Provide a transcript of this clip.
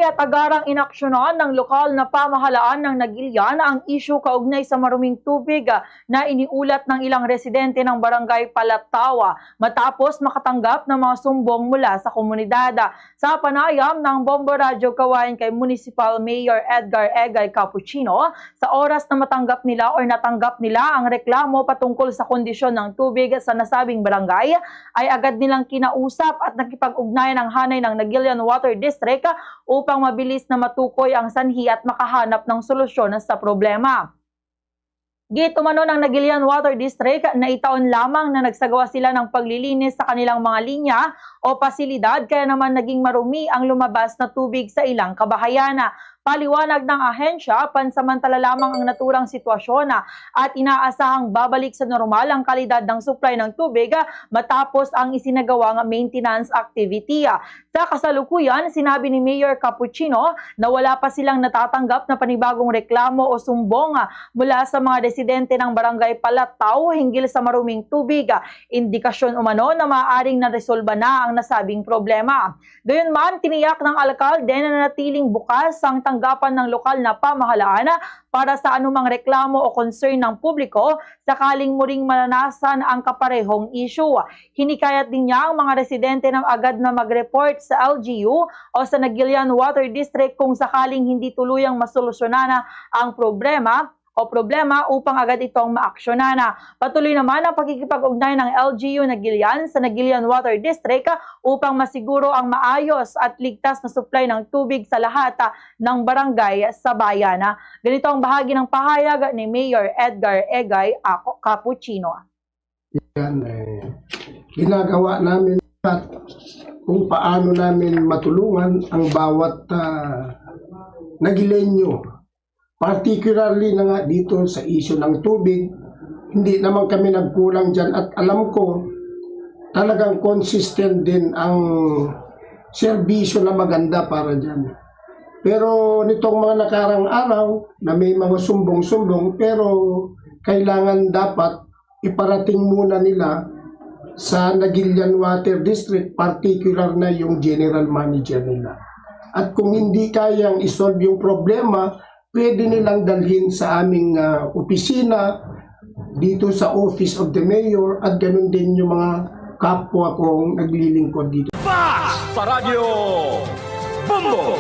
At agarang inaksyonan ng lokal na pamahalaan ng Nagilian ang isyu kaugnay sa maruming tubig na iniulat ng ilang residente ng barangay Palatawa matapos makatanggap ng mga sumbong mula sa komunidad. Sa panayam ng Bombo Radyo Kawayan kay Municipal Mayor Edgar Egay Capuchino, sa oras na natanggap nila ang reklamo patungkol sa kondisyon ng tubig sa nasabing barangay, ay agad nilang kinausap at nakipag-ugnayan ang hanay ng Nagilian Water District upang mabilis na matukoy ang sanhi at makahanap ng solusyon sa problema. Gitumano ng Nagilian Water District na itaon lamang na nagsagawa sila ng paglilinis sa kanilang mga linya o pasilidad, kaya naman naging marumi ang lumabas na tubig sa ilang kabahayan. Paliwanag ng ahensya, pansamantala lamang ang naturang sitwasyon at inaasahang babalik sa normal ang kalidad ng supply ng tubig matapos ang isinagawang maintenance activity. Sa kasalukuyan, sinabi ni Mayor Capuchino na wala pa silang natatanggap na panibagong reklamo o sumbong mula sa mga residente ng barangay Palataw hinggil sa maruming tubig. Indikasyon umano na maaaring naresolba na ang nasabing problema. Gayunman, tiniyak ng alkalde na nanatiling bukas ang tanggapan ng lokal na pamahalaan para sa anumang reklamo o concern ng publiko sakaling muling maranasan ang kaparehong issue. Hinikayat din niya ang mga residente ng agad na mag-report sa LGU o sa Nagilian Water District kung sakaling hindi tuluyang masolusyonan ang problema upang agad itong maaksyonan. Patuloy naman ang pakikipag-ugnay ng LGU Nagilian sa Nagilian Water District upang masiguro ang maayos at ligtas na supply ng tubig sa lahat ng barangay sa bayan. Ganito ang bahagi ng pahayag ni Mayor Edgar Egay Capuchino. Ginagawa namin at kung paano namin matulungan ang bawat Nagileño. Particularly na nga dito sa issue ng tubig, hindi naman kami nagkulang dyan at alam ko talagang consistent din ang serbisyo na maganda para dyan. Pero nitong mga nakarang araw na may mga sumbong-sumbong, pero kailangan dapat iparating muna nila sa Nagilian Water District, particular na yung general manager nila. At kung hindi kayang isolve yung problema, pwede nilang dalhin sa aming opisina dito sa Office of the Mayor at ganun din yung mga kapwa kong naglilingkod dito. Fast sa Radyo Bombo!